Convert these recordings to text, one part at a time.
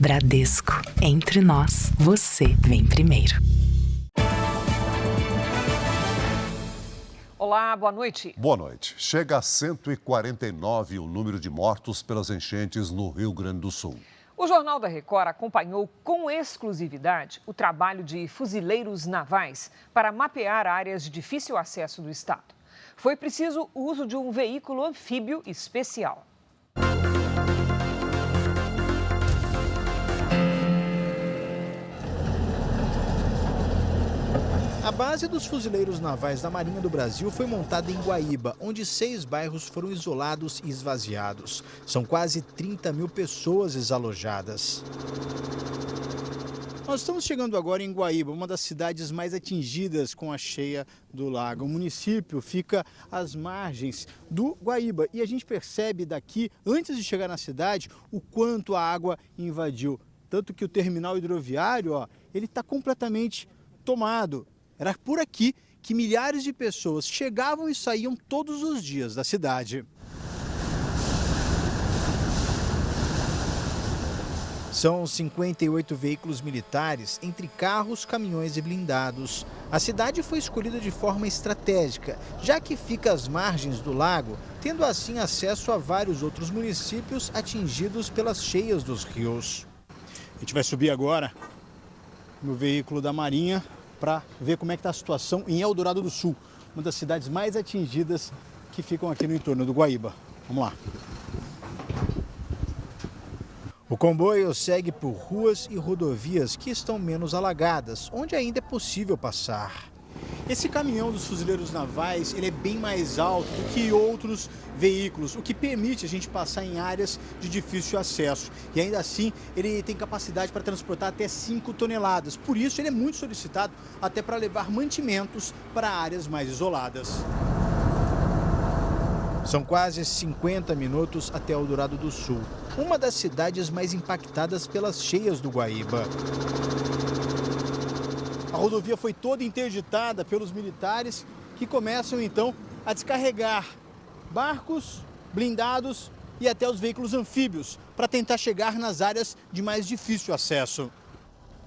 Bradesco. Entre nós, você vem primeiro. Olá, boa noite. Boa noite. Chega a 149 o número de mortos pelas enchentes no Rio Grande do Sul. O Jornal da Record acompanhou com exclusividade o trabalho de fuzileiros navais para mapear áreas de difícil acesso do estado. Foi preciso o uso de um veículo anfíbio especial. A base dos fuzileiros navais da Marinha do Brasil foi montada em Guaíba, onde 6 bairros foram isolados e esvaziados. São quase 30 mil pessoas desalojadas. Nós estamos chegando agora em Guaíba, uma das cidades mais atingidas com a cheia do lago. O município fica às margens do Guaíba e a gente percebe daqui, antes de chegar na cidade, o quanto a água invadiu. Tanto que o terminal hidroviário, ele está completamente tomado. Era por aqui que milhares de pessoas chegavam e saíam todos os dias da cidade. São 58 veículos militares, entre carros, caminhões e blindados. A cidade foi escolhida de forma estratégica, já que fica às margens do lago, tendo assim acesso a vários outros municípios atingidos pelas cheias dos rios. A gente vai subir agora no veículo da Marinha para ver como é que está a situação em Eldorado do Sul, uma das cidades mais atingidas que ficam aqui no entorno do Guaíba. Vamos lá. O comboio segue por ruas e rodovias que estão menos alagadas, onde ainda é possível passar. Esse caminhão dos fuzileiros navais, ele é bem mais alto do que outros veículos, o que permite a gente passar em áreas de difícil acesso. E ainda assim, ele tem capacidade para transportar até 5 toneladas. Por isso, ele é muito solicitado até para levar mantimentos para áreas mais isoladas. São quase 50 minutos até Eldorado do Sul, uma das cidades mais impactadas pelas cheias do Guaíba. A rodovia foi toda interditada pelos militares que começam então a descarregar barcos, blindados e até os veículos anfíbios para tentar chegar nas áreas de mais difícil acesso.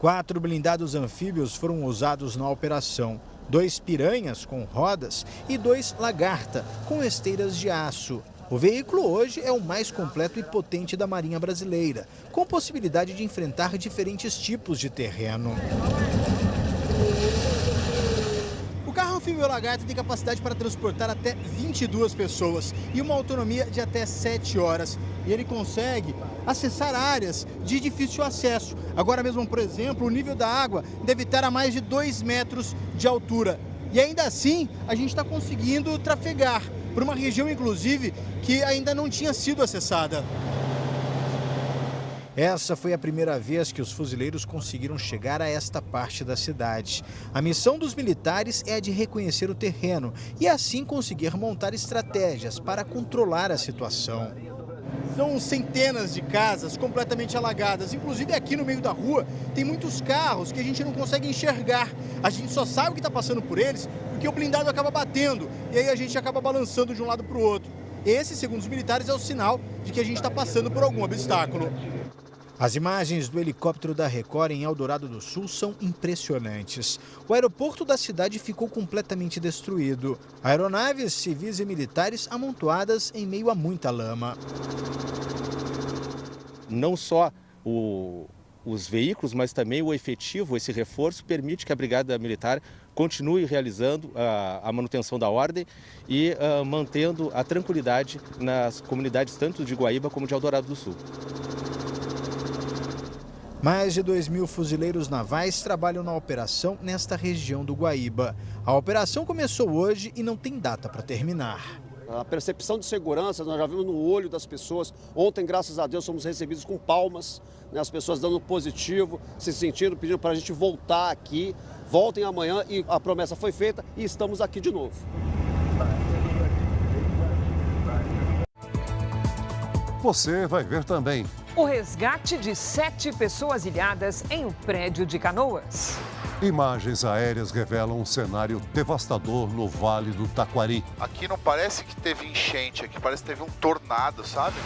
4 blindados anfíbios foram usados na operação. 2 piranhas com rodas e 2 lagarta com esteiras de aço. O veículo hoje é o mais completo e potente da Marinha Brasileira, com possibilidade de enfrentar diferentes tipos de terreno. O carro anfíbio lagarta tem capacidade para transportar até 22 pessoas e uma autonomia de até 7 horas. E ele consegue acessar áreas de difícil acesso. Agora mesmo, por exemplo, o nível da água deve estar a mais de 2 metros de altura. E ainda assim, a gente está conseguindo trafegar por uma região, inclusive, que ainda não tinha sido acessada. Essa foi a primeira vez que os fuzileiros conseguiram chegar a esta parte da cidade. A missão dos militares é a de reconhecer o terreno e assim conseguir montar estratégias para controlar a situação. São centenas de casas completamente alagadas, inclusive aqui no meio da rua tem muitos carros que a gente não consegue enxergar. A gente só sabe o que está passando por eles porque o blindado acaba batendo e aí a gente acaba balançando de um lado para o outro. Esse, segundo os militares, é o sinal de que a gente está passando por algum obstáculo. As imagens do helicóptero da Record em Eldorado do Sul são impressionantes. O aeroporto da cidade ficou completamente destruído. Aeronaves civis e militares amontoadas em meio a muita lama. Não só os veículos, mas também o efetivo, esse reforço, permite que a Brigada Militar continue realizando a manutenção da ordem e mantendo a tranquilidade nas comunidades tanto de Guaíba como de Eldorado do Sul. Mais de 2.000 fuzileiros navais trabalham na operação nesta região do Guaíba. A operação começou hoje e não tem data para terminar. A percepção de segurança nós já vimos no olho das pessoas. Ontem, graças a Deus, fomos recebidos com palmas, né? As pessoas dando positivo, se sentindo, pedindo para a gente voltar aqui. Voltem amanhã e a promessa foi feita e estamos aqui de novo. Você vai ver também. O resgate de 7 pessoas ilhadas em um prédio de Canoas. Imagens aéreas revelam um cenário devastador no Vale do Taquari. Aqui não parece que teve enchente, aqui parece que teve um tornado, sabe?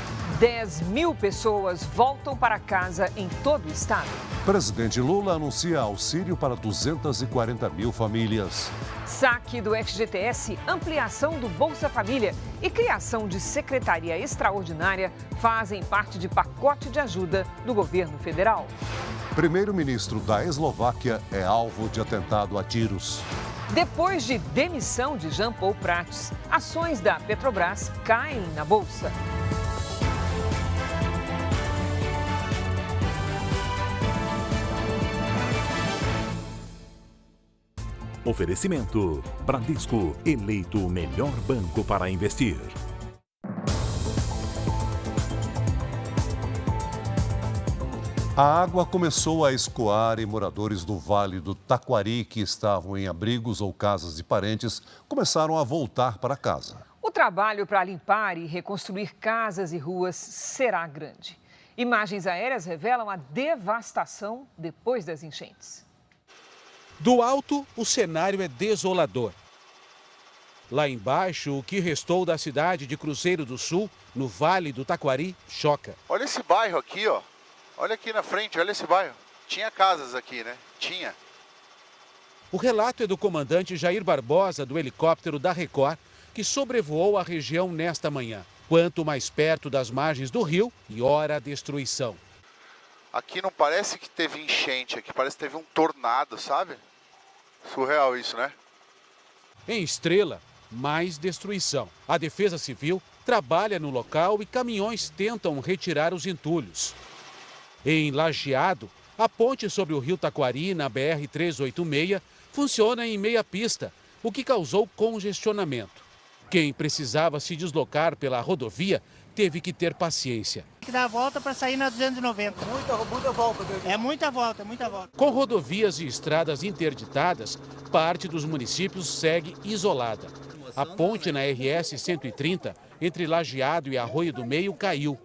10.000 pessoas voltam para casa em todo o estado. Presidente Lula anuncia auxílio para 240 mil famílias. Saque do FGTS, ampliação do Bolsa Família e criação de secretaria extraordinária fazem parte de pacote de ajuda do governo federal. Primeiro-ministro da Eslováquia é alvo de atentado a tiros. Depois de demissão de Jean Paul Prats, ações da Petrobras caem na bolsa. Oferecimento: Bradesco, eleito o melhor banco para investir. A água começou a escoar e moradores do Vale do Taquari, que estavam em abrigos ou casas de parentes, começaram a voltar para casa. O trabalho para limpar e reconstruir casas e ruas será grande. Imagens aéreas revelam a devastação depois das enchentes. Do alto, o cenário é desolador. Lá embaixo, o que restou da cidade de Cruzeiro do Sul, no Vale do Taquari, choca. Olha esse bairro aqui, ó. Olha aqui na frente, olha esse bairro. Tinha casas aqui, né? Tinha. O relato é do comandante Jair Barbosa, do helicóptero da Record, que sobrevoou a região nesta manhã. Quanto mais perto das margens do rio, pior a destruição. Aqui não parece que teve enchente, aqui parece que teve um tornado, sabe? Surreal isso, né? Em Estrela, mais destruição. A Defesa Civil trabalha no local e caminhões tentam retirar os entulhos. Em Lajeado, a ponte sobre o rio Taquari, na BR-386, funciona em meia pista, o que causou congestionamento. Quem precisava se deslocar pela rodovia teve que ter paciência. Tem que dar a volta para sair na 290. Muita volta. É muita volta. Com rodovias e estradas interditadas, parte dos municípios segue isolada. A ponte na RS 130, entre Lajeado e Arroio do Meio, caiu.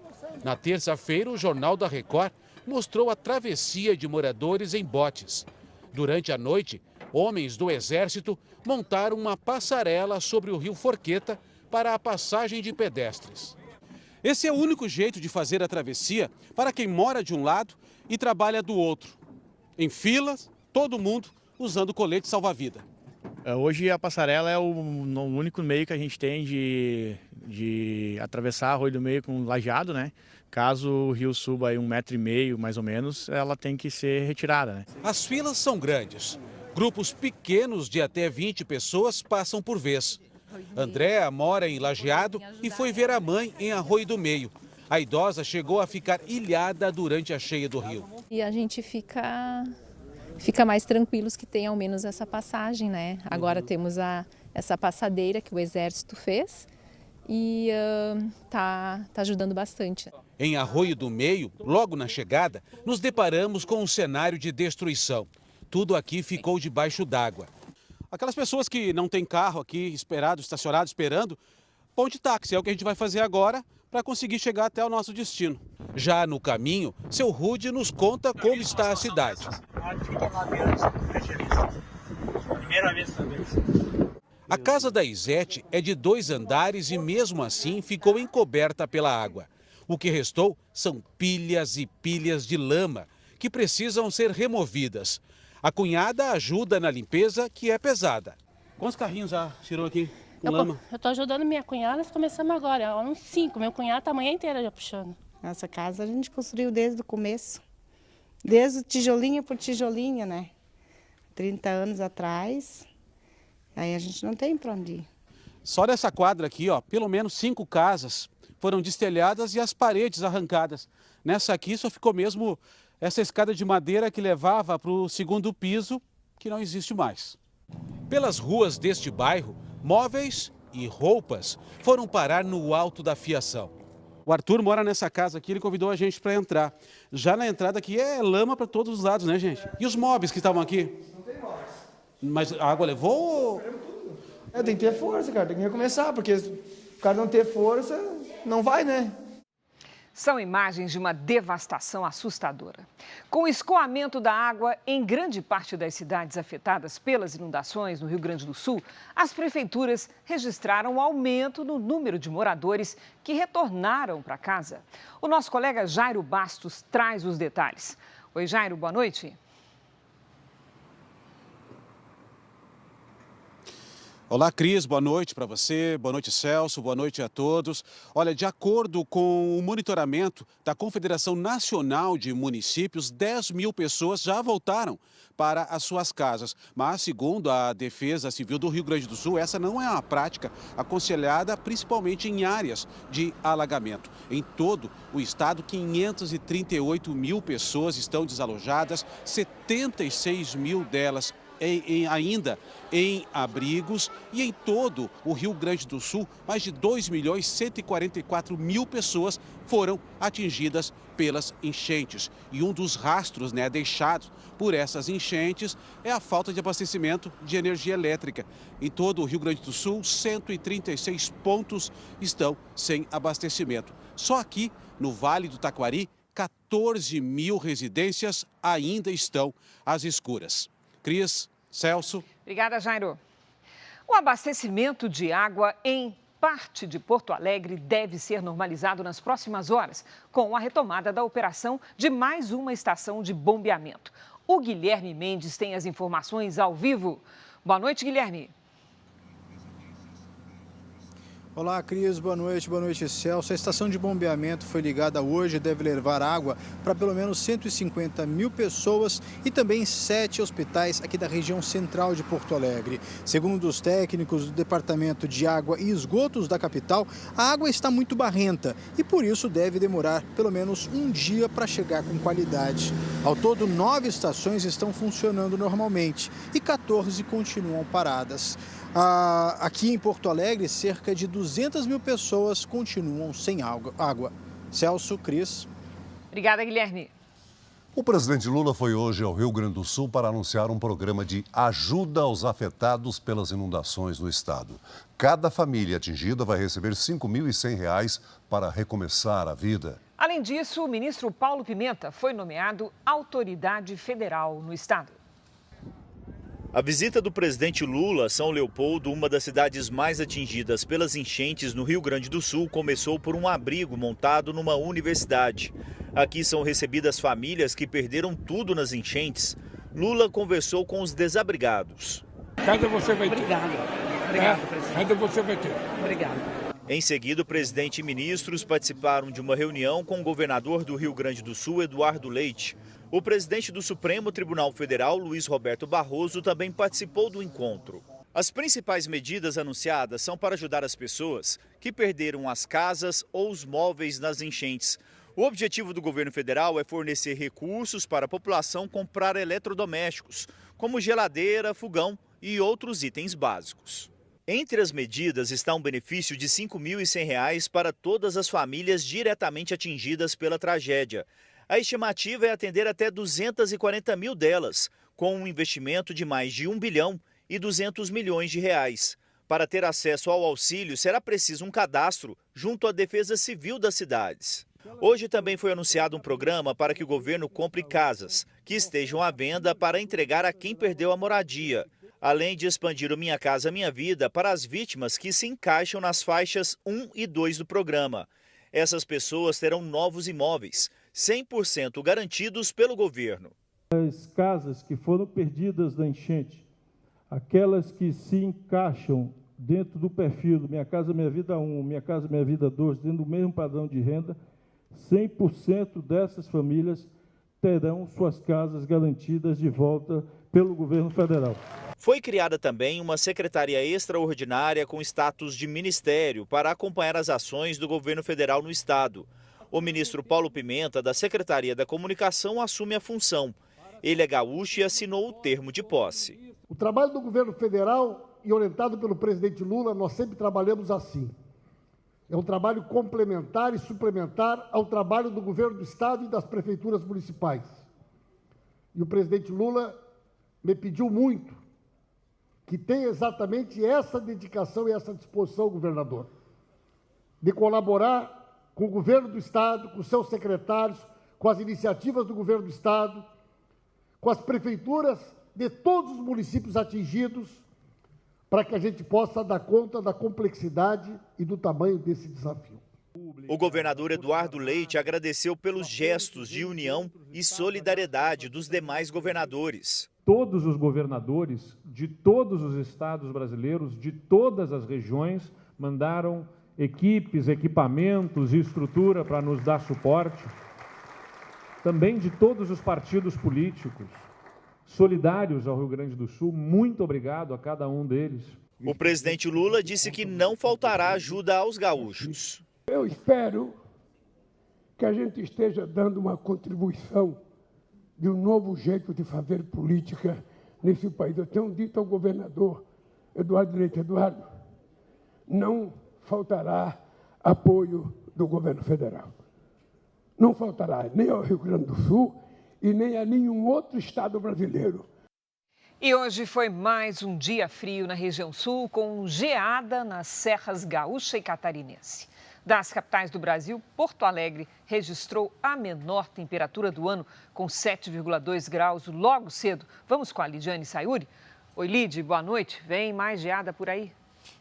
Na terça-feira, o Jornal da Record mostrou a travessia de moradores em botes. Durante a noite, homens do Exército montaram uma passarela sobre o rio Forqueta para a passagem de pedestres. Esse é o único jeito de fazer a travessia para quem mora de um lado e trabalha do outro. Em filas, todo mundo usando colete salva-vida. Hoje a passarela é o único meio que a gente tem de atravessar Arroio do Meio com lajeado, né? Caso o rio suba aí 1,5 metro, mais ou menos, ela tem que ser retirada, né? As filas são grandes. Grupos pequenos de até 20 pessoas passam por vez. Andréa mora em Lajeado e foi ver a mãe em Arroio do Meio. A idosa chegou a ficar ilhada durante a cheia do rio. E a gente fica mais tranquilos que tem ao menos essa passagem, né? Agora temos essa passadeira que o Exército fez e tá ajudando bastante. Em Arroio do Meio, logo na chegada, nos deparamos com um cenário de destruição. Tudo aqui ficou debaixo d'água. Aquelas pessoas que não têm carro aqui estacionado, esperando, pão de táxi. É o que a gente vai fazer agora para conseguir chegar até o nosso destino. Já no caminho, seu Rude nos conta como está a cidade. Primeira vez também. A casa da Isete é de 2 andares e mesmo assim ficou encoberta pela água. O que restou são pilhas e pilhas de lama que precisam ser removidas. A cunhada ajuda na limpeza, que é pesada. Quantos carrinhos já tirou aqui com lama? Eu estou ajudando minha cunhada, nós começamos agora, uns 5. Meu cunhado está a manhã inteira já puxando. Essa casa a gente construiu desde o começo. Desde tijolinho por tijolinho, né? 30 anos atrás. Aí a gente não tem para onde ir. Só nessa quadra aqui, ó, pelo menos 5 casas foram destelhadas e as paredes arrancadas. Nessa aqui só ficou mesmo essa escada de madeira que levava para o 2º piso, que não existe mais. Pelas ruas deste bairro, móveis e roupas foram parar no alto da fiação. O Arthur mora nessa casa aqui, ele convidou a gente para entrar. Já na entrada aqui é lama para todos os lados, né, gente? E os móveis que estavam aqui? Não tem móveis. Mas a água levou? Tem que ter força, cara. Tem que recomeçar, porque se o cara não ter força, não vai, né? São imagens de uma devastação assustadora. Com o escoamento da água em grande parte das cidades afetadas pelas inundações no Rio Grande do Sul, as prefeituras registraram um aumento no número de moradores que retornaram para casa. O nosso colega Jairo Bastos traz os detalhes. Oi, Jairo, boa noite. Olá, Cris, boa noite para você, boa noite, Celso, boa noite a todos. Olha, de acordo com o monitoramento da Confederação Nacional de Municípios, 10 mil pessoas já voltaram para as suas casas. Mas, segundo a Defesa Civil do Rio Grande do Sul, essa não é uma prática aconselhada, principalmente em áreas de alagamento. Em todo o estado, 538 mil pessoas estão desalojadas, 76 mil delas ainda em abrigos, e em todo o Rio Grande do Sul, mais de 2.144.000 pessoas foram atingidas pelas enchentes. E um dos rastros deixados por essas enchentes é a falta de abastecimento de energia elétrica. Em todo o Rio Grande do Sul, 136 pontos estão sem abastecimento. Só aqui, no Vale do Taquari, 14 mil residências ainda estão às escuras. Cris, Celso. Obrigada, Jairo. O abastecimento de água em parte de Porto Alegre deve ser normalizado nas próximas horas, com a retomada da operação de mais uma estação de bombeamento. O Guilherme Mendes tem as informações ao vivo. Boa noite, Guilherme. Olá, Cris. Boa noite, Celso. A estação de bombeamento foi ligada hoje e deve levar água para pelo menos 150 mil pessoas e também 7 hospitais aqui da região central de Porto Alegre. Segundo os técnicos do Departamento de Água e Esgotos da capital, a água está muito barrenta e por isso deve demorar pelo menos um dia para chegar com qualidade. Ao todo, 9 estações estão funcionando normalmente e 14 continuam paradas. Aqui em Porto Alegre, cerca de 200 mil pessoas continuam sem água. Celso, Cris. Obrigada, Guilherme. O presidente Lula foi hoje ao Rio Grande do Sul para anunciar um programa de ajuda aos afetados pelas inundações no estado. Cada família atingida vai receber R$ 5.100 para recomeçar a vida. Além disso, o ministro Paulo Pimenta foi nomeado autoridade federal no estado. A visita do presidente Lula a São Leopoldo, uma das cidades mais atingidas pelas enchentes no Rio Grande do Sul, começou por um abrigo montado numa universidade. Aqui são recebidas famílias que perderam tudo nas enchentes. Lula conversou com os desabrigados. Cada você vai ter. Obrigada, presidente. Cada você vai ter. Obrigada. Em seguida, o presidente e ministros participaram de uma reunião com o governador do Rio Grande do Sul, Eduardo Leite. O presidente do Supremo Tribunal Federal, Luiz Roberto Barroso, também participou do encontro. As principais medidas anunciadas são para ajudar as pessoas que perderam as casas ou os móveis nas enchentes. O objetivo do governo federal é fornecer recursos para a população comprar eletrodomésticos, como geladeira, fogão e outros itens básicos. Entre as medidas está um benefício de R$ 5.100 para todas as famílias diretamente atingidas pela tragédia. A estimativa é atender até 240 mil delas, com um investimento de mais de 1 bilhão e 200 milhões de reais. Para ter acesso ao auxílio, será preciso um cadastro junto à Defesa Civil das cidades. Hoje também foi anunciado um programa para que o governo compre casas que estejam à venda para entregar a quem perdeu a moradia, além de expandir o Minha Casa Minha Vida para as vítimas que se encaixam nas faixas 1 e 2 do programa. Essas pessoas terão novos imóveis, 100% garantidos pelo governo. As casas que foram perdidas na enchente, aquelas que se encaixam dentro do perfil do Minha Casa Minha Vida 1, Minha Casa Minha Vida 2, dentro do mesmo padrão de renda, 100% dessas famílias terão suas casas garantidas de volta pelo governo federal. Foi criada também uma secretaria extraordinária com status de ministério para acompanhar as ações do governo federal no estado. O ministro Paulo Pimenta, da Secretaria da Comunicação, assume a função. Ele é gaúcho e assinou o termo de posse. O trabalho do governo federal e orientado pelo presidente Lula, nós sempre trabalhamos assim. É um trabalho complementar e suplementar ao trabalho do governo do estado e das prefeituras municipais. E o presidente Lula me pediu muito que tenha exatamente essa dedicação e essa disposição, governador, de colaborar com o governo do Estado, com seus secretários, com as iniciativas do governo do Estado, com as prefeituras de todos os municípios atingidos, para que a gente possa dar conta da complexidade e do tamanho desse desafio. O governador Eduardo Leite agradeceu pelos gestos de união e solidariedade dos demais governadores. Todos os governadores de todos os estados brasileiros, de todas as regiões, mandaram equipes, equipamentos e estrutura para nos dar suporte. Também de todos os partidos políticos solidários ao Rio Grande do Sul, muito obrigado a cada um deles. O presidente Lula disse que não faltará ajuda aos gaúchos. Eu espero que a gente esteja dando uma contribuição de um novo jeito de fazer política nesse país. Eu tenho dito ao governador Eduardo Leite: Eduardo, não faltará apoio do governo federal. Não faltará nem ao Rio Grande do Sul e nem a nenhum outro estado brasileiro. E hoje foi mais um dia frio na região sul, com geada nas serras gaúcha e catarinense. Das capitais do Brasil, Porto Alegre registrou a menor temperatura do ano, com 7,2 graus logo cedo. Vamos com a Lidiane Sayuri. Oi, Lid, boa noite. Vem mais geada por aí?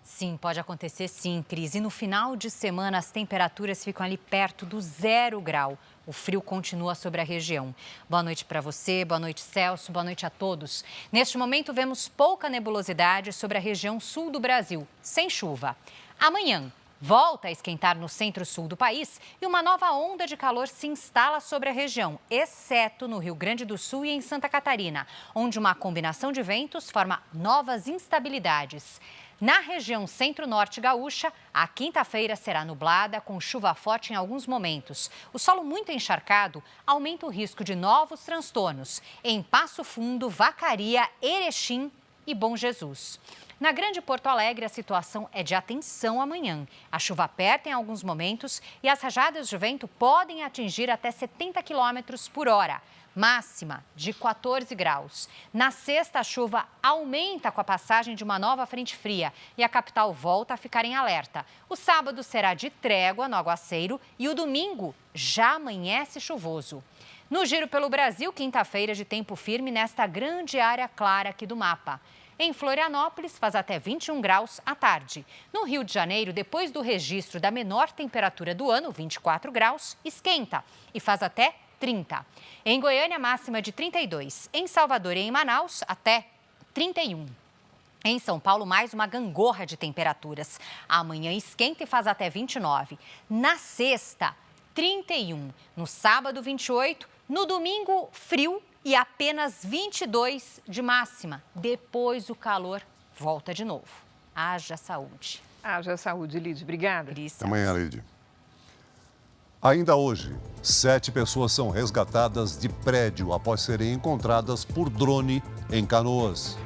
Sim, pode acontecer sim, Cris. E no final de semana, as temperaturas ficam ali perto do 0 grau. O frio continua sobre a região. Boa noite para você, boa noite, Celso, boa noite a todos. Neste momento, vemos pouca nebulosidade sobre a região sul do Brasil, sem chuva. Amanhã, volta a esquentar no centro-sul do país e uma nova onda de calor se instala sobre a região, exceto no Rio Grande do Sul e em Santa Catarina, onde uma combinação de ventos forma novas instabilidades. Na região centro-norte gaúcha, a quinta-feira será nublada, com chuva forte em alguns momentos. O solo muito encharcado aumenta o risco de novos transtornos em Passo Fundo, Vacaria, Erechim e Bom Jesus. Na Grande Porto Alegre, a situação é de atenção amanhã. A chuva aperta em alguns momentos e as rajadas de vento podem atingir até 70 km por hora. Máxima de 14 graus. Na sexta, a chuva aumenta com a passagem de uma nova frente fria e a capital volta a ficar em alerta. O sábado será de trégua no aguaceiro e o domingo já amanhece chuvoso. No Giro pelo Brasil, quinta-feira de tempo firme nesta grande área clara aqui do mapa. Em Florianópolis, faz até 21 graus à tarde. No Rio de Janeiro, depois do registro da menor temperatura do ano, 24 graus, esquenta e faz até 30. Em Goiânia, máxima de 32. Em Salvador e em Manaus, até 31. Em São Paulo, mais uma gangorra de temperaturas. Amanhã esquenta e faz até 29. Na sexta, 31. No sábado, 28. No domingo, frio e apenas 22 de máxima. Depois o calor volta de novo. Haja saúde. Haja saúde, Lid. Obrigada. Até amanhã, Lid. Ainda hoje, 7 pessoas são resgatadas de prédio após serem encontradas por drone em Canoas.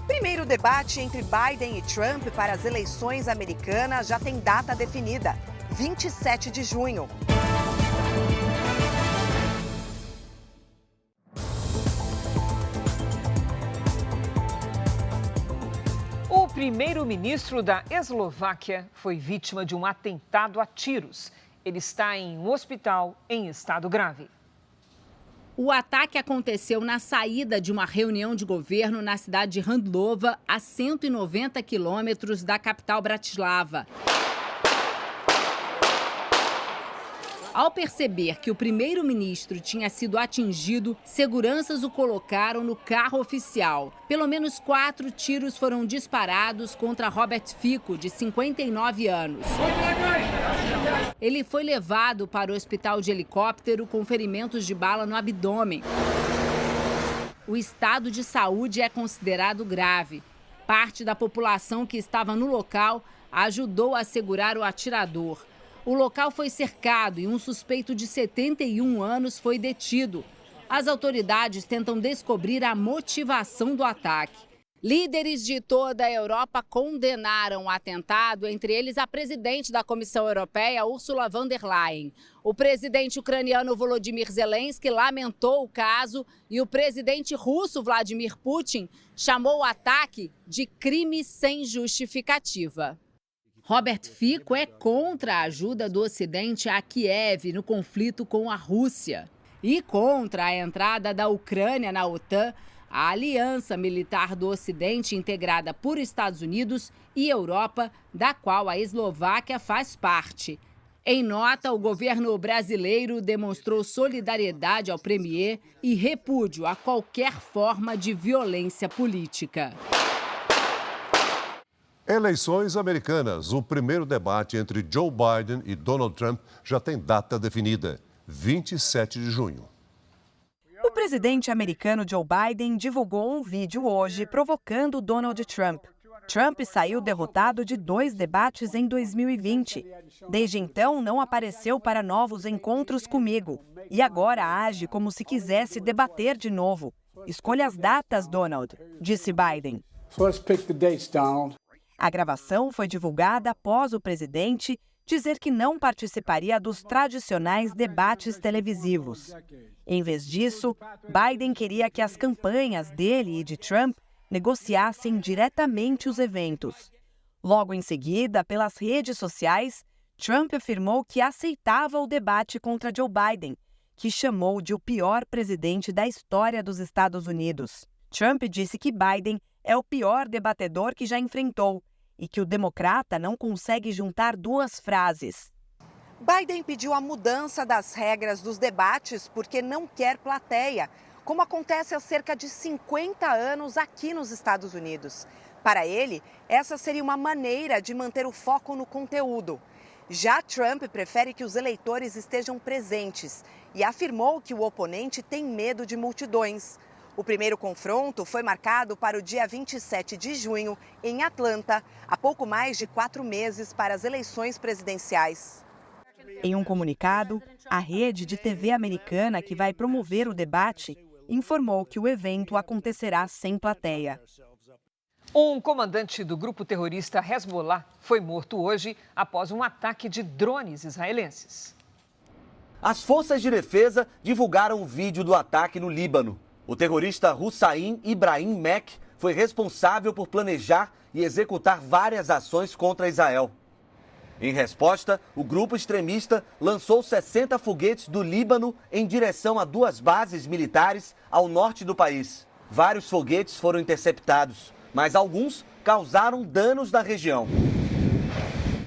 Primeiro debate entre Biden e Trump para as eleições americanas já tem data definida, 27 de junho. O primeiro-ministro da Eslováquia foi vítima de um atentado a tiros. Ele está em um hospital em estado grave. O ataque aconteceu na saída de uma reunião de governo na cidade de Handlova, a 190 quilômetros da capital Bratislava. Ao perceber que o primeiro-ministro tinha sido atingido, seguranças o colocaram no carro oficial. Pelo menos 4 tiros foram disparados contra Robert Fico, de 59 anos. Ele foi levado para o hospital de helicóptero com ferimentos de bala no abdômen. O estado de saúde é considerado grave. Parte da população que estava no local ajudou a segurar o atirador. O local foi cercado e um suspeito de 71 anos foi detido. As autoridades tentam descobrir a motivação do ataque. Líderes de toda a Europa condenaram o atentado, entre eles a presidente da Comissão Europeia, Ursula von der Leyen. O presidente ucraniano Volodymyr Zelensky lamentou o caso e o presidente russo Vladimir Putin chamou o ataque de crime sem justificativa. Robert Fico é contra a ajuda do Ocidente a Kiev no conflito com a Rússia e contra a entrada da Ucrânia na OTAN, a aliança militar do Ocidente integrada por Estados Unidos e Europa, da qual a Eslováquia faz parte. Em nota, o governo brasileiro demonstrou solidariedade ao premier e repúdio a qualquer forma de violência política. Eleições americanas. O primeiro debate entre Joe Biden e Donald Trump já tem data definida, 27 de junho. O presidente americano Joe Biden divulgou um vídeo hoje provocando Donald Trump. Trump saiu derrotado de 2 debates em 2020. Desde então, não apareceu para novos encontros comigo. E agora age como se quisesse debater de novo. Escolha as datas, Donald, disse Biden. A gravação foi divulgada após o presidente dizer que não participaria dos tradicionais debates televisivos. Em vez disso, Biden queria que as campanhas dele e de Trump negociassem diretamente os eventos. Logo em seguida, pelas redes sociais, Trump afirmou que aceitava o debate contra Joe Biden, que chamou de o pior presidente da história dos Estados Unidos. Trump disse que Biden é o pior debatedor que já enfrentou e que o democrata não consegue juntar 2 frases. Biden pediu a mudança das regras dos debates porque não quer plateia, como acontece há cerca de 50 anos aqui nos Estados Unidos. Para ele, essa seria uma maneira de manter o foco no conteúdo. Já Trump prefere que os eleitores estejam presentes e afirmou que o oponente tem medo de multidões. O primeiro confronto foi marcado para o dia 27 de junho, em Atlanta, há pouco mais de 4 meses para as eleições presidenciais. Em um comunicado, a rede de TV americana que vai promover o debate informou que o evento acontecerá sem plateia. Um comandante do grupo terrorista Hezbollah foi morto hoje após um ataque de drones israelenses. As forças de defesa divulgaram o vídeo do ataque no Líbano. O terrorista Hussain Ibrahim Mek foi responsável por planejar e executar várias ações contra Israel. Em resposta, o grupo extremista lançou 60 foguetes do Líbano em direção a 2 bases militares ao norte do país. Vários foguetes foram interceptados, mas alguns causaram danos na região.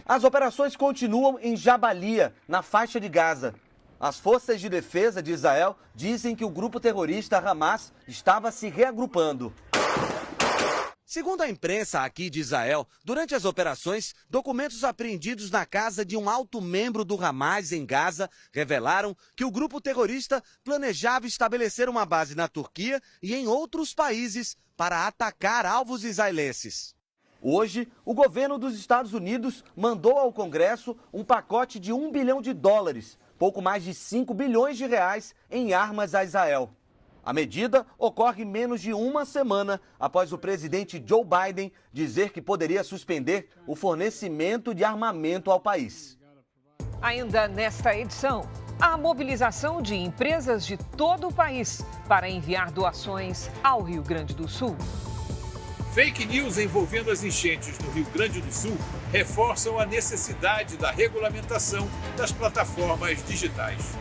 As operações continuam em Jabalia, na faixa de Gaza. As forças de defesa de Israel dizem que o grupo terrorista Hamas estava se reagrupando. Segundo a imprensa aqui de Israel, durante as operações, documentos apreendidos na casa de um alto membro do Hamas em Gaza revelaram que o grupo terrorista planejava estabelecer uma base na Turquia e em outros países para atacar alvos israelenses. Hoje, o governo dos Estados Unidos mandou ao Congresso um pacote de $1 bilhão, pouco mais de 5 bilhões de reais em armas a Israel. A medida ocorre menos de uma semana após o presidente Joe Biden dizer que poderia suspender o fornecimento de armamento ao país. Ainda nesta edição, a mobilização de empresas de todo o país para enviar doações ao Rio Grande do Sul. Fake news envolvendo as enchentes no Rio Grande do Sul reforçam a necessidade da regulamentação das plataformas digitais.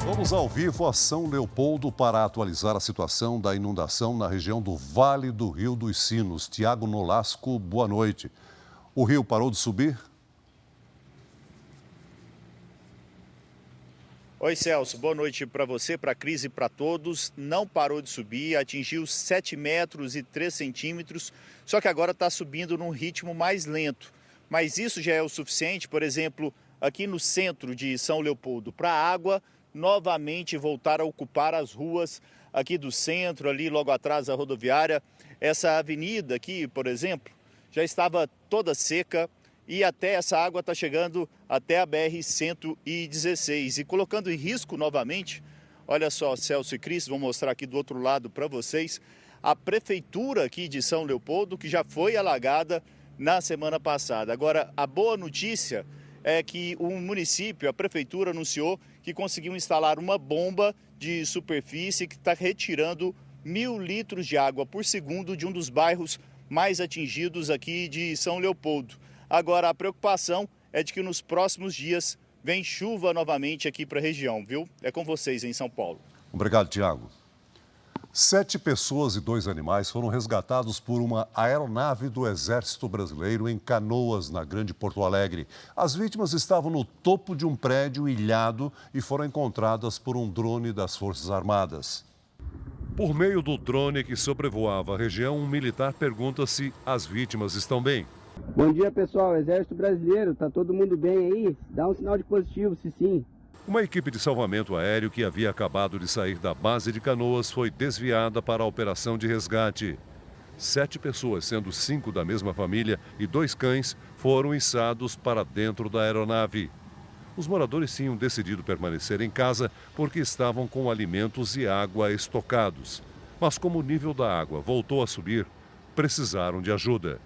Vamos ao vivo a São Leopoldo para atualizar a situação da inundação na região do Vale do Rio dos Sinos. Tiago Nolasco, boa noite. O rio parou de subir? Oi, Celso. Boa noite para você, para a Cris e para todos. Não parou de subir, atingiu 7 metros e 3 centímetros, só que agora está subindo num ritmo mais lento. Mas isso já é o suficiente, por exemplo, aqui no centro de São Leopoldo, para a água novamente voltar a ocupar as ruas aqui do centro, ali logo atrás da rodoviária. Essa avenida aqui, por exemplo, já estava toda seca, e até essa água está chegando até a BR-116 e colocando em risco novamente, olha só, Celso e Cris, vou mostrar aqui do outro lado para vocês, a prefeitura aqui de São Leopoldo, que já foi alagada na semana passada. Agora, a boa notícia é que o município, a prefeitura, anunciou que conseguiu instalar uma bomba de superfície que está retirando 1.000 litros de água por segundo de um dos bairros mais atingidos aqui de São Leopoldo. Agora, a preocupação é de que nos próximos dias vem chuva novamente aqui para a região, viu? É com vocês em São Paulo. Obrigado, Tiago. 7 pessoas e 2 animais foram resgatados por uma aeronave do Exército Brasileiro em Canoas, na Grande Porto Alegre. As vítimas estavam no topo de um prédio ilhado e foram encontradas por um drone das Forças Armadas. Por meio do drone que sobrevoava a região, um militar pergunta se as vítimas estão bem. Bom dia, pessoal. Exército Brasileiro, tá todo mundo bem aí? Dá um sinal de positivo, se sim. Uma equipe de salvamento aéreo que havia acabado de sair da base de Canoas foi desviada para a operação de resgate. 7 pessoas, sendo 5 da mesma família e 2 cães, foram içados para dentro da aeronave. Os moradores tinham decidido permanecer em casa porque estavam com alimentos e água estocados. Mas como o nível da água voltou a subir, precisaram de ajuda.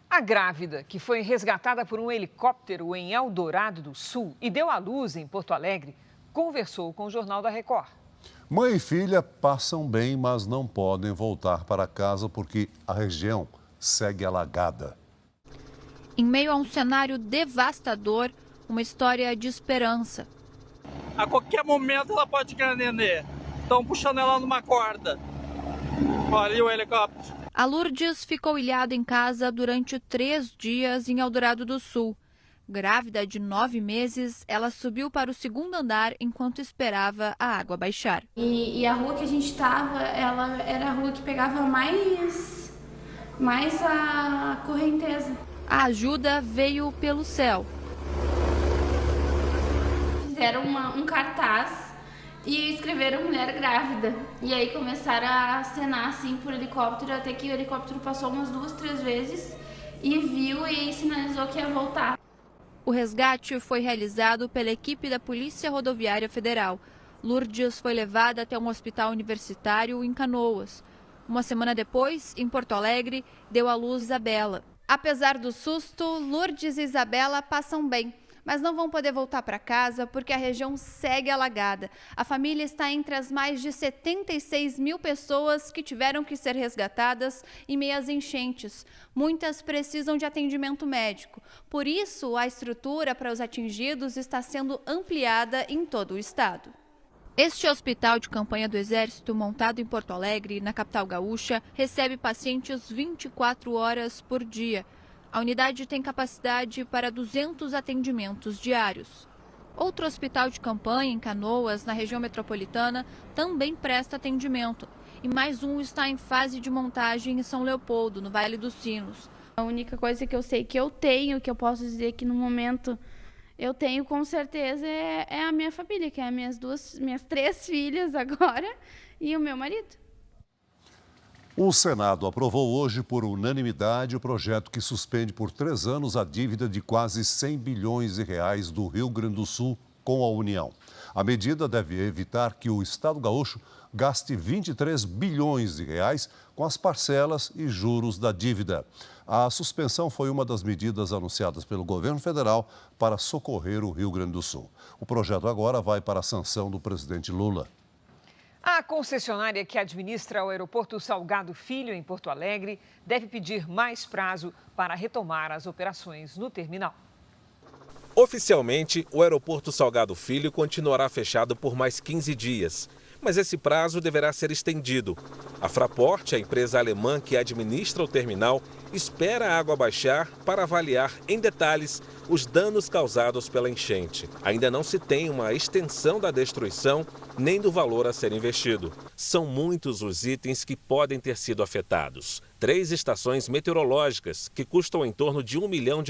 A grávida, que foi resgatada por um helicóptero em Eldorado do Sul e deu à luz em Porto Alegre, conversou com o Jornal da Record. Mãe e filha passam bem, mas não podem voltar para casa porque a região segue alagada. Em meio a um cenário devastador, uma história de esperança. A qualquer momento ela pode ganhar nenê. Estão puxando ela numa corda. Olha ali o helicóptero. A Lourdes ficou ilhada em casa durante 3 dias em Eldorado do Sul. Grávida de 9 meses, ela subiu para o 2º andar enquanto esperava a água baixar. E a rua que a gente estava, ela era a rua que pegava mais a correnteza. A ajuda veio pelo céu. Fizeram um cartaz e escreveram mulher grávida. E aí começaram a acenar assim por helicóptero, até que o helicóptero passou umas 2, 3 vezes e viu e sinalizou que ia voltar. O resgate foi realizado pela equipe da Polícia Rodoviária Federal. Lourdes foi levada até um hospital universitário em Canoas. Uma semana depois, em Porto Alegre, deu à luz Isabela. Apesar do susto, Lourdes e Isabela passam bem, mas não vão poder voltar para casa porque a região segue alagada. A família está entre as mais de 76 mil pessoas que tiveram que ser resgatadas em meio às enchentes. Muitas precisam de atendimento médico. Por isso, a estrutura para os atingidos está sendo ampliada em todo o estado. Este hospital de campanha do Exército, montado em Porto Alegre, na capital gaúcha, recebe pacientes 24 horas por dia. A unidade tem capacidade para 200 atendimentos diários. Outro hospital de campanha em Canoas, na região metropolitana, também presta atendimento. E mais um está em fase de montagem em São Leopoldo, no Vale dos Sinos. A única coisa que eu sei que eu tenho, que eu posso dizer que no momento eu tenho com certeza, é a minha família, que é minhas 3 filhas agora e o meu marido. O Senado aprovou hoje por unanimidade o projeto que suspende por 3 anos a dívida de quase 100 bilhões de reais do Rio Grande do Sul com a União. A medida deve evitar que o Estado gaúcho gaste 23 bilhões de reais com as parcelas e juros da dívida. A suspensão foi uma das medidas anunciadas pelo governo federal para socorrer o Rio Grande do Sul. O projeto agora vai para a sanção do presidente Lula. A concessionária que administra o aeroporto Salgado Filho, em Porto Alegre, deve pedir mais prazo para retomar as operações no terminal. Oficialmente, o aeroporto Salgado Filho continuará fechado por mais 15 dias. Mas esse prazo deverá ser estendido. A Fraport, a empresa alemã que administra o terminal, espera a água baixar para avaliar em detalhes os danos causados pela enchente. Ainda não se tem uma extensão da destruição nem do valor a ser investido. São muitos os itens que podem ter sido afetados. 3 estações meteorológicas, que custam em torno de R$1 milhão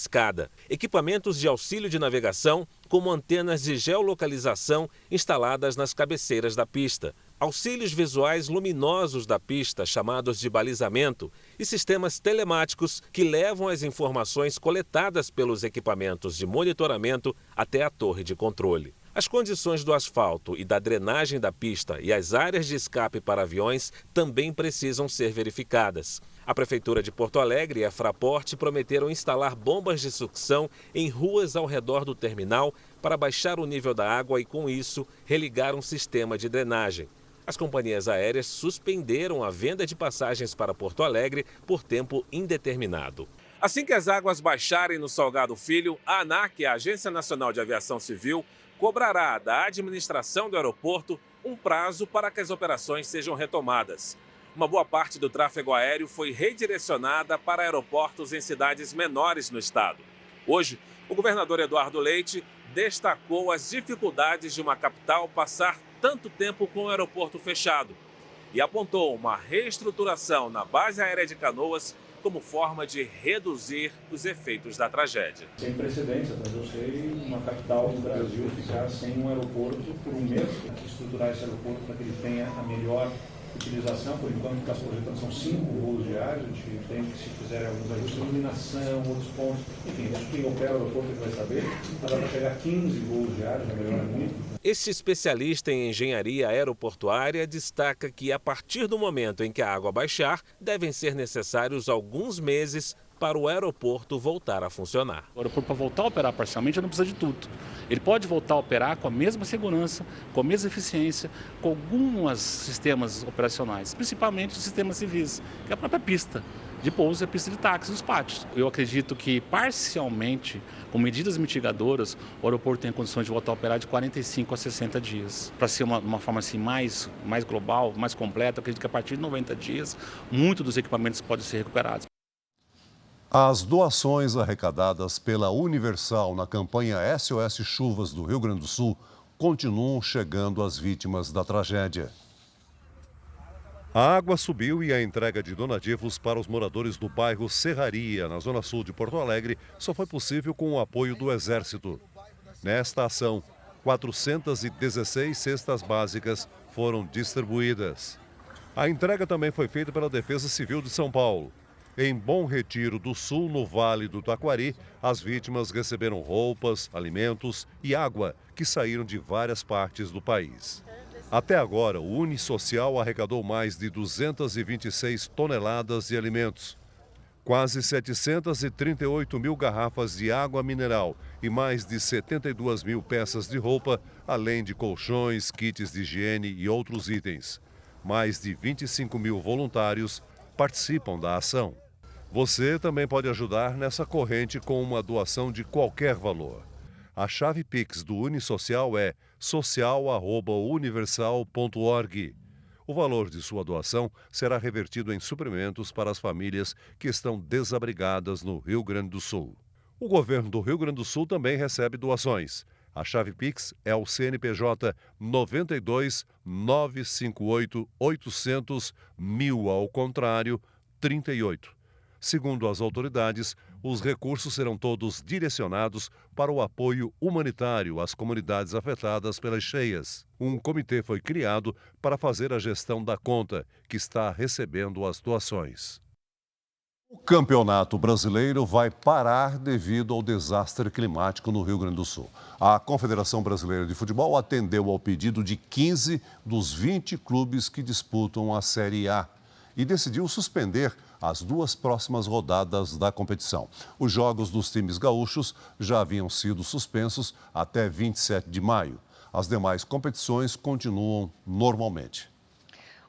cada. Equipamentos de auxílio de navegação, como antenas de geolocalização instaladas nas cabeceiras da pista. Auxílios visuais luminosos da pista, chamados de balizamento, e sistemas telemáticos que levam as informações coletadas pelos equipamentos de monitoramento até a torre de controle. As condições do asfalto e da drenagem da pista e as áreas de escape para aviões também precisam ser verificadas. A Prefeitura de Porto Alegre e a Fraport prometeram instalar bombas de sucção em ruas ao redor do terminal para baixar o nível da água e, com isso, religar um sistema de drenagem. As companhias aéreas suspenderam a venda de passagens para Porto Alegre por tempo indeterminado. Assim que as águas baixarem no Salgado Filho, a ANAC, a Agência Nacional de Aviação Civil, cobrará da administração do aeroporto um prazo para que as operações sejam retomadas. Uma boa parte do tráfego aéreo foi redirecionada para aeroportos em cidades menores no estado. Hoje, o governador Eduardo Leite destacou as dificuldades de uma capital passar tanto tempo com o aeroporto fechado e apontou uma reestruturação na base aérea de Canoas como forma de reduzir os efeitos da tragédia. Sem precedentes, mas eu sei, uma capital do Brasil ficar sem um aeroporto por um mês, estruturar esse aeroporto para que ele tenha a melhor utilização. Por enquanto, que as projeções são 5 voos diários, a gente tem que, se fizer alguns ajustes, iluminação, outros pontos, enfim, acho que quem opera o aeroporto vai saber, mas dá para chegar a 15 voos diários, já melhora muito. Este especialista em engenharia aeroportuária destaca que, a partir do momento em que a água baixar, devem ser necessários alguns meses para o aeroporto voltar a funcionar. O aeroporto, para voltar a operar parcialmente, não precisa de tudo. Ele pode voltar a operar com a mesma segurança, com a mesma eficiência, com alguns sistemas operacionais, principalmente os sistemas civis, que é a própria pista de pouso e a pista de táxi dos pátios. Eu acredito que, parcialmente, com medidas mitigadoras, o aeroporto tem condições de voltar a operar de 45 a 60 dias. Para ser uma forma assim, mais global, mais completa, eu acredito que a partir de 90 dias, muitos dos equipamentos podem ser recuperados. As doações arrecadadas pela Universal na campanha SOS Chuvas do Rio Grande do Sul continuam chegando às vítimas da tragédia. A água subiu e a entrega de donativos para os moradores do bairro Serraria, na zona sul de Porto Alegre, só foi possível com o apoio do Exército. Nesta ação, 416 cestas básicas foram distribuídas. A entrega também foi feita pela Defesa Civil de São Paulo. Em Bom Retiro do Sul, no Vale do Taquari, as vítimas receberam roupas, alimentos e água que saíram de várias partes do país. Até agora, o Unisocial arrecadou mais de 226 toneladas de alimentos, quase 738 mil garrafas de água mineral e mais de 72 mil peças de roupa, além de colchões, kits de higiene e outros itens. Mais de 25 mil voluntários participam da ação. Você também pode ajudar nessa corrente com uma doação de qualquer valor. A chave Pix do Unisocial é social@universal.org. O valor de sua doação será revertido em suprimentos para as famílias que estão desabrigadas no Rio Grande do Sul. O governo do Rio Grande do Sul também recebe doações. A chave Pix é o CNPJ 92 958 800 1000 ao contrário 38. Segundo as autoridades, os recursos serão todos direcionados para o apoio humanitário às comunidades afetadas pelas cheias. Um comitê foi criado para fazer a gestão da conta, que está recebendo as doações. O Campeonato Brasileiro vai parar devido ao desastre climático no Rio Grande do Sul. A Confederação Brasileira de Futebol atendeu ao pedido de 15 dos 20 clubes que disputam a Série A e decidiu suspender as 2 próximas rodadas da competição. Os jogos dos times gaúchos já haviam sido suspensos até 27 de maio. As demais competições continuam normalmente.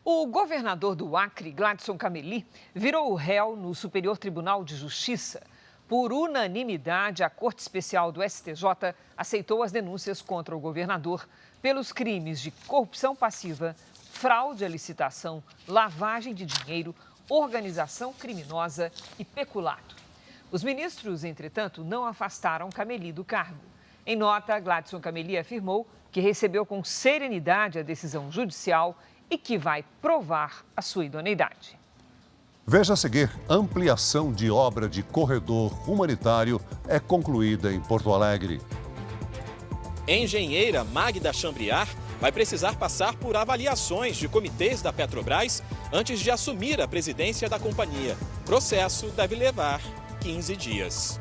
O governador do Acre, Gladson Cameli, virou réu no Superior Tribunal de Justiça. Por unanimidade, a Corte Especial do STJ aceitou as denúncias contra o governador pelos crimes de corrupção passiva, fraude à licitação, lavagem de dinheiro, organização criminosa e peculato. Os ministros, entretanto, não afastaram Cameli do cargo. Em nota, Gladson Cameli afirmou que recebeu com serenidade a decisão judicial e que vai provar a sua idoneidade. Veja a seguir, ampliação de obra de corredor humanitário é concluída em Porto Alegre. Engenheira Magda Chambriar vai precisar passar por avaliações de comitês da Petrobras antes de assumir a presidência da companhia. O processo deve levar 15 dias.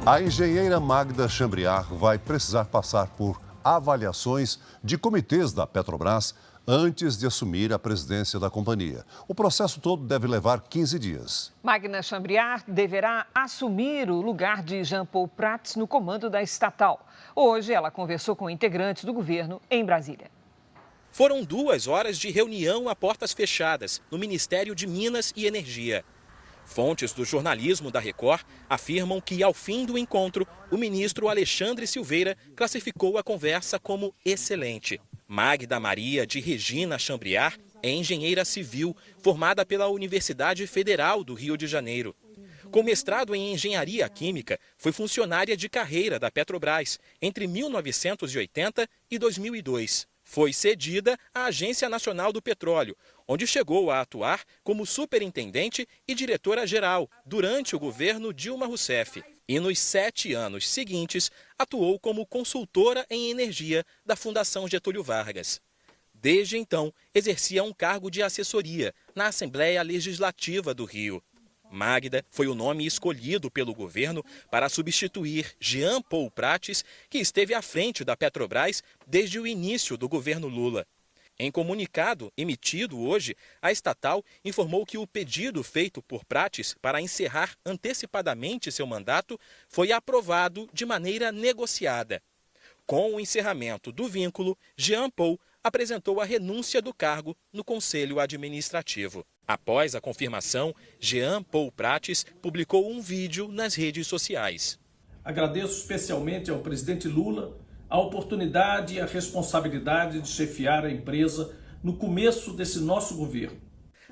A engenheira Magda Chambriar vai precisar passar por avaliações de comitês da Petrobras antes de assumir a presidência da companhia. O processo todo deve levar 15 dias. Magda Chambriard deverá assumir o lugar de Jean Paul Prats no comando da estatal. Hoje, ela conversou com integrantes do governo em Brasília. Foram 2 horas de reunião a portas fechadas no Ministério de Minas e Energia. Fontes do jornalismo da Record afirmam que, ao fim do encontro, o ministro Alexandre Silveira classificou a conversa como excelente. Magda Maria de Regina Chambriard é engenheira civil formada pela Universidade Federal do Rio de Janeiro. Com mestrado em engenharia química, foi funcionária de carreira da Petrobras entre 1980 e 2002. Foi cedida à Agência Nacional do Petróleo, onde chegou a atuar como superintendente e diretora-geral durante o governo Dilma Rousseff. E nos 7 anos seguintes, atuou como consultora em energia da Fundação Getúlio Vargas. Desde então, exercia um cargo de assessoria na Assembleia Legislativa do Rio. Magda foi o nome escolhido pelo governo para substituir Jean Paul Prats, que esteve à frente da Petrobras desde o início do governo Lula. Em comunicado emitido hoje, a estatal informou que o pedido feito por Prats para encerrar antecipadamente seu mandato foi aprovado de maneira negociada. Com o encerramento do vínculo, Jean Paul apresentou a renúncia do cargo no Conselho Administrativo. Após a confirmação, Jean Paul Prats publicou um vídeo nas redes sociais. Agradeço especialmente ao presidente Lula a oportunidade e a responsabilidade de chefiar a empresa no começo desse nosso governo.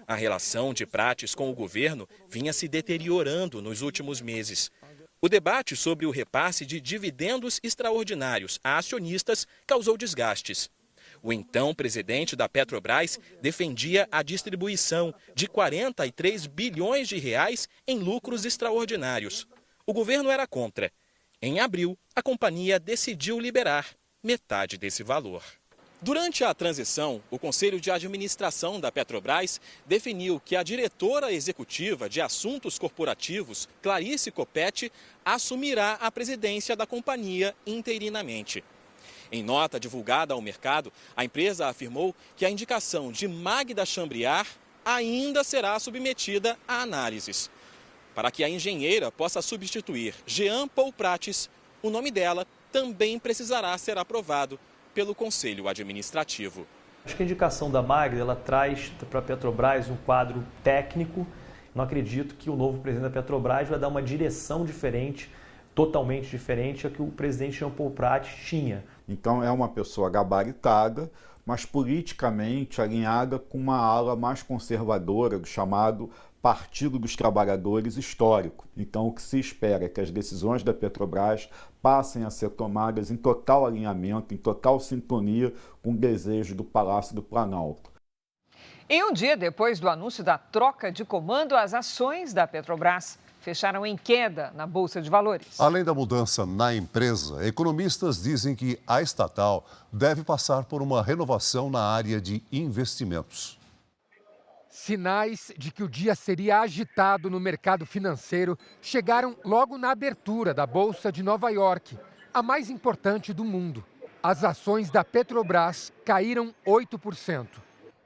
A relação de Prats com o governo vinha se deteriorando nos últimos meses. O debate sobre o repasse de dividendos extraordinários a acionistas causou desgastes. O então presidente da Petrobras defendia a distribuição de 43 bilhões de reais em lucros extraordinários. O governo era contra. Em abril, a companhia decidiu liberar metade desse valor. Durante a transição, o Conselho de Administração da Petrobras definiu que a diretora executiva de Assuntos Corporativos, Clarice Coppetti, assumirá a presidência da companhia interinamente. Em nota divulgada ao mercado, a empresa afirmou que a indicação de Magda Chambriard ainda será submetida a análises. Para que a engenheira possa substituir Jean Paul Prats, o nome dela também precisará ser aprovado pelo Conselho Administrativo. Acho que a indicação da Magda ela traz para a Petrobras um quadro técnico. Não acredito que o novo presidente da Petrobras vai dar uma direção diferente, totalmente diferente a que o presidente Jean Paul Prats tinha. Então é uma pessoa gabaritada, mas politicamente alinhada com uma ala mais conservadora do chamado Partido dos Trabalhadores Histórico. Então o que se espera é que as decisões da Petrobras passem a ser tomadas em total alinhamento, em total sintonia com o desejo do Palácio do Planalto. E um dia depois do anúncio da troca de comando, as ações da Petrobras fecharam em queda na Bolsa de Valores. Além da mudança na empresa, economistas dizem que a estatal deve passar por uma renovação na área de investimentos. Sinais de que o dia seria agitado no mercado financeiro chegaram logo na abertura da Bolsa de Nova York, a mais importante do mundo. As ações da Petrobras caíram 8%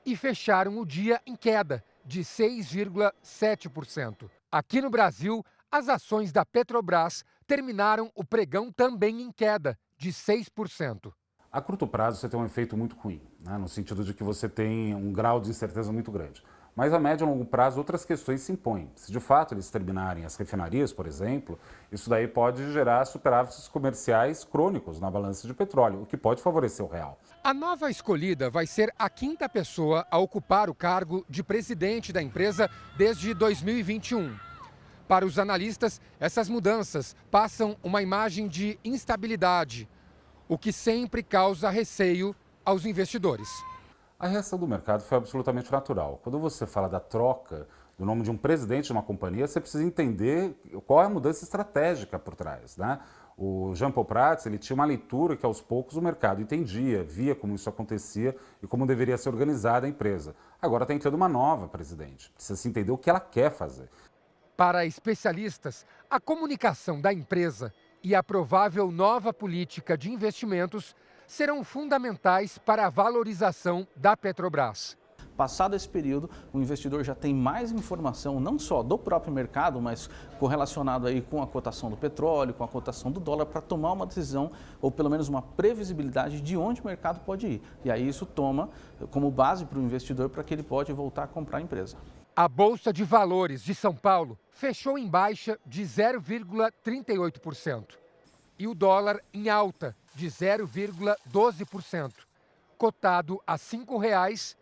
e fecharam o dia em queda de 6,7%. Aqui no Brasil, as ações da Petrobras terminaram o pregão também em queda de 6%. A curto prazo você tem um efeito muito ruim, né? No sentido de que você tem um grau de incerteza muito grande. Mas a médio e longo prazo outras questões se impõem. Se de fato eles terminarem as refinarias, por exemplo, isso daí pode gerar superávites comerciais crônicos na balança de petróleo, o que pode favorecer o real. A nova escolhida vai ser a 5ª pessoa a ocupar o cargo de presidente da empresa desde 2021. Para os analistas, essas mudanças passam uma imagem de instabilidade, o que sempre causa receio aos investidores. A reação do mercado foi absolutamente natural. Quando você fala da troca do nome de um presidente de uma companhia, você precisa entender qual é a mudança estratégica por trás, né? O Jean Paul Prats, ele tinha uma leitura que aos poucos o mercado entendia, via como isso acontecia e como deveria ser organizada a empresa. Agora está entrando uma nova presidente. Precisa se entender o que ela quer fazer. Para especialistas, a comunicação da empresa e a provável nova política de investimentos serão fundamentais para a valorização da Petrobras. Passado esse período, o investidor já tem mais informação, não só do próprio mercado, mas correlacionado aí com a cotação do petróleo, com a cotação do dólar, para tomar uma decisão, ou pelo menos uma previsibilidade de onde o mercado pode ir. E aí isso toma como base para o investidor para que ele pode voltar a comprar a empresa. A Bolsa de Valores de São Paulo fechou em baixa de 0,38%. E o dólar em alta de 0,12%, cotado a R$ 5,13.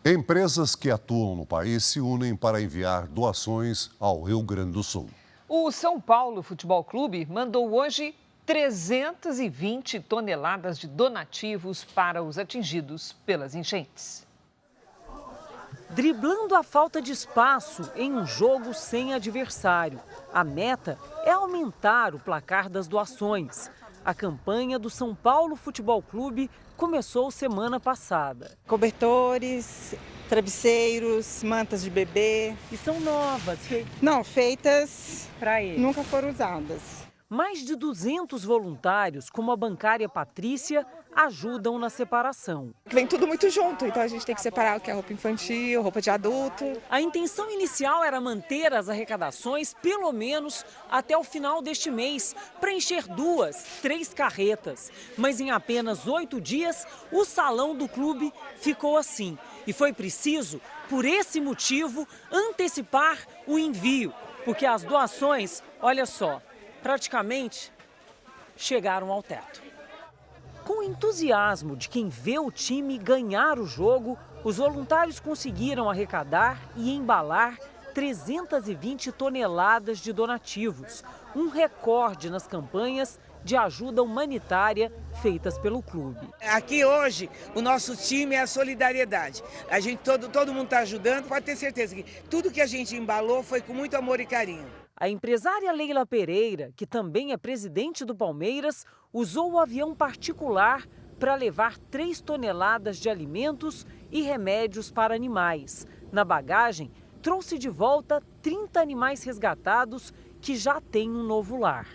Empresas que atuam no país se unem para enviar doações ao Rio Grande do Sul. O São Paulo Futebol Clube mandou hoje 320 toneladas de donativos para os atingidos pelas enchentes. Driblando a falta de espaço em um jogo sem adversário. A meta é aumentar o placar das doações. A campanha do São Paulo Futebol Clube começou semana passada. Cobertores, travesseiros, mantas de bebê. E são novas. Não, feitas para eles. Nunca foram usadas. Mais de 200 voluntários, como a bancária Patrícia, ajudam na separação. Vem tudo muito junto, então a gente tem que separar o que é roupa infantil, roupa de adulto. A intenção inicial era manter as arrecadações pelo menos até o final deste mês, para encher 2, 3 carretas. Mas em apenas 8 dias, o salão do clube ficou assim. E foi preciso, por esse motivo, antecipar o envio, porque as doações, olha só, praticamente chegaram ao teto. Com o entusiasmo de quem vê o time ganhar o jogo, os voluntários conseguiram arrecadar e embalar 320 toneladas de donativos, um recorde nas campanhas de ajuda humanitária feitas pelo clube. Aqui hoje o nosso time é a solidariedade. A gente todo mundo está ajudando, pode ter certeza que tudo que a gente embalou foi com muito amor e carinho. A empresária Leila Pereira, que também é presidente do Palmeiras, usou o avião particular para levar 3 toneladas de alimentos e remédios para animais. Na bagagem, trouxe de volta 30 animais resgatados que já têm um novo lar.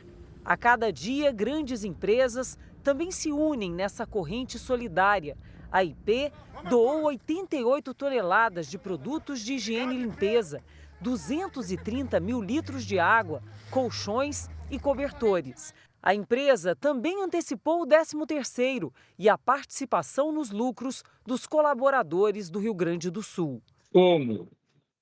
A cada dia, grandes empresas também se unem nessa corrente solidária. A IP doou 88 toneladas de produtos de higiene e limpeza, 230 mil litros de água, colchões e cobertores. A empresa também antecipou o 13º e a participação nos lucros dos colaboradores do Rio Grande do Sul. Como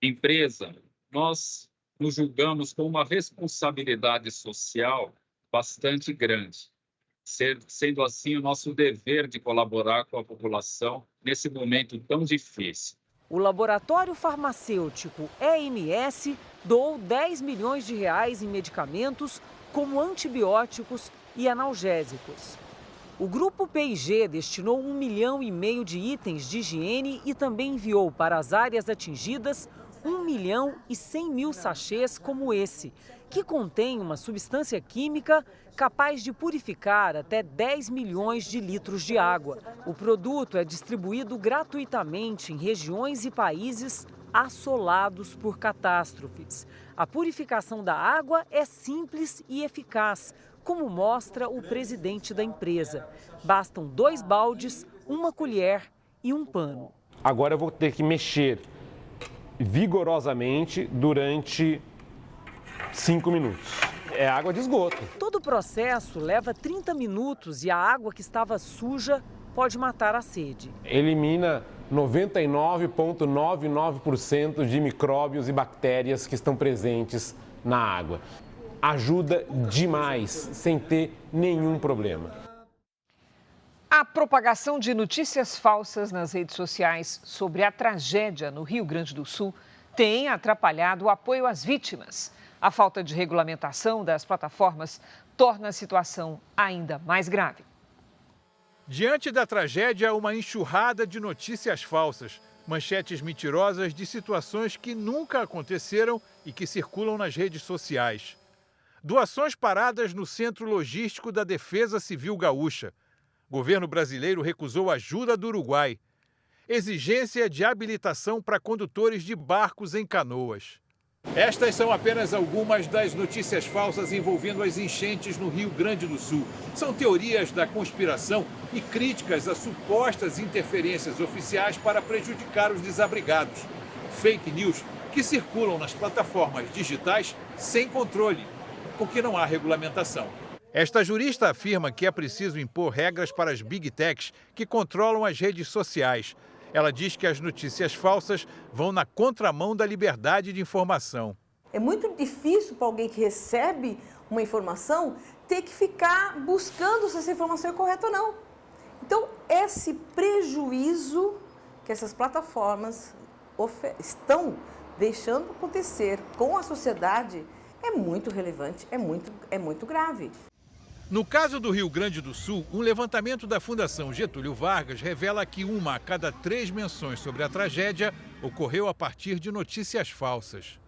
empresa, nós nos julgamos com uma responsabilidade social bastante grande, sendo assim o nosso dever de colaborar com a população nesse momento tão difícil. O laboratório farmacêutico EMS doou 10 milhões de reais em medicamentos como antibióticos e analgésicos. O grupo P&G destinou 1,5 milhão de itens de higiene e também enviou para as áreas atingidas 1.100.000 sachês como esse, que contém uma substância química capaz de purificar até 10 milhões de litros de água. O produto é distribuído gratuitamente em regiões e países assolados por catástrofes. A purificação da água é simples e eficaz, como mostra o presidente da empresa. Bastam 2 baldes, 1 colher e um pano. Agora eu vou ter que mexer vigorosamente durante 5 minutos. É água de esgoto. Todo o processo leva 30 minutos e a água que estava suja pode matar a sede. Elimina 99,99% de micróbios e bactérias que estão presentes na água. Ajuda demais, sem ter nenhum problema. A propagação de notícias falsas nas redes sociais sobre a tragédia no Rio Grande do Sul tem atrapalhado o apoio às vítimas. A falta de regulamentação das plataformas torna a situação ainda mais grave. Diante da tragédia, uma enxurrada de notícias falsas, manchetes mentirosas de situações que nunca aconteceram e que circulam nas redes sociais. Doações paradas no Centro Logístico da Defesa Civil Gaúcha. Governo brasileiro recusou ajuda do Uruguai. Exigência de habilitação para condutores de barcos em Canoas. Estas são apenas algumas das notícias falsas envolvendo as enchentes no Rio Grande do Sul. São teorias da conspiração e críticas a supostas interferências oficiais para prejudicar os desabrigados. Fake news que circulam nas plataformas digitais sem controle, porque não há regulamentação. Esta jurista afirma que é preciso impor regras para as Big Techs que controlam as redes sociais. Ela diz que as notícias falsas vão na contramão da liberdade de informação. É muito difícil para alguém que recebe uma informação ter que ficar buscando se essa informação é correta ou não. Então, esse prejuízo que essas plataformas estão deixando acontecer com a sociedade é muito relevante, é muito grave. No caso do Rio Grande do Sul, um levantamento da Fundação Getúlio Vargas revela que 1 a cada 3 menções sobre a tragédia ocorreu a partir de notícias falsas.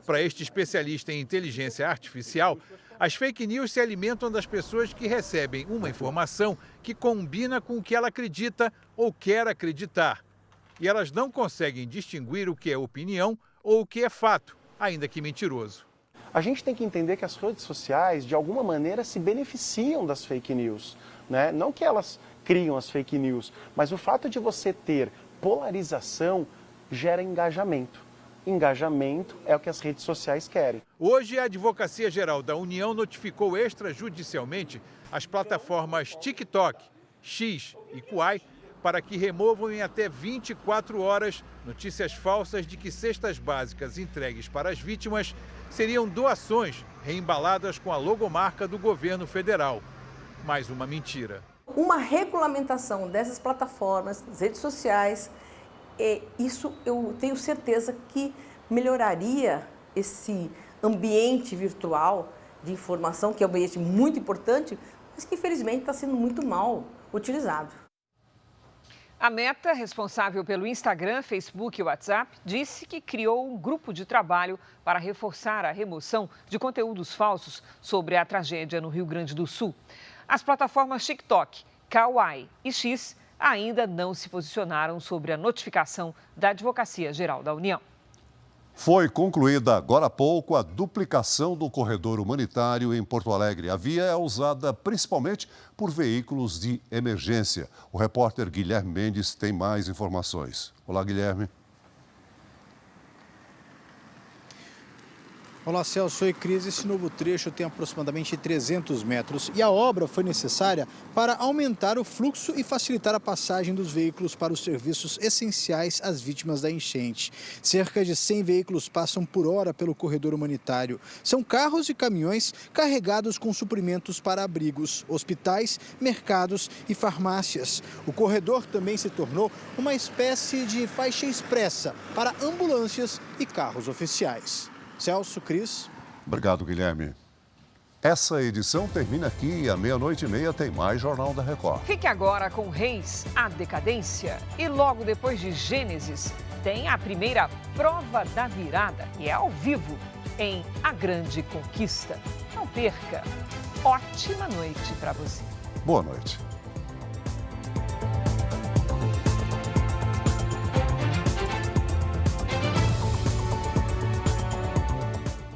Para este especialista em inteligência artificial, as fake news se alimentam das pessoas que recebem uma informação que combina com o que ela acredita ou quer acreditar. E elas não conseguem distinguir o que é opinião ou o que é fato, ainda que mentiroso. A gente tem que entender que as redes sociais, de alguma maneira, se beneficiam das fake news, né? Não que elas criam as fake news, mas o fato de você ter polarização gera engajamento. Engajamento é o que as redes sociais querem. Hoje, a Advocacia Geral da União notificou extrajudicialmente as plataformas TikTok, X e Quai para que removam em até 24 horas notícias falsas de que cestas básicas entregues para as vítimas seriam doações reembaladas com a logomarca do governo federal. Mais uma mentira. Uma regulamentação dessas plataformas, das redes sociais, isso eu tenho certeza que melhoraria esse ambiente virtual de informação, que é um ambiente muito importante, mas que infelizmente está sendo muito mal utilizado. A Meta, responsável pelo Instagram, Facebook e WhatsApp, disse que criou um grupo de trabalho para reforçar a remoção de conteúdos falsos sobre a tragédia no Rio Grande do Sul. As plataformas TikTok, Kawaii e X ainda não se posicionaram sobre a notificação da Advocacia Geral da União. Foi concluída agora há pouco a duplicação do corredor humanitário em Porto Alegre. A via é usada principalmente por veículos de emergência. O repórter Guilherme Mendes tem mais informações. Olá, Guilherme. Olá, Celso e Cris. Esse novo trecho tem aproximadamente 300 metros e a obra foi necessária para aumentar o fluxo e facilitar a passagem dos veículos para os serviços essenciais às vítimas da enchente. Cerca de 100 veículos passam por hora pelo corredor humanitário. São carros e caminhões carregados com suprimentos para abrigos, hospitais, mercados e farmácias. O corredor também se tornou uma espécie de faixa expressa para ambulâncias e carros oficiais. Celso, Cris. Obrigado, Guilherme. Essa edição termina aqui e à 00:30 tem mais Jornal da Record. Fique agora com Reis, a decadência. E logo depois de Gênesis, tem a primeira prova da virada, e é ao vivo, em A Grande Conquista. Não perca. Ótima noite para você. Boa noite.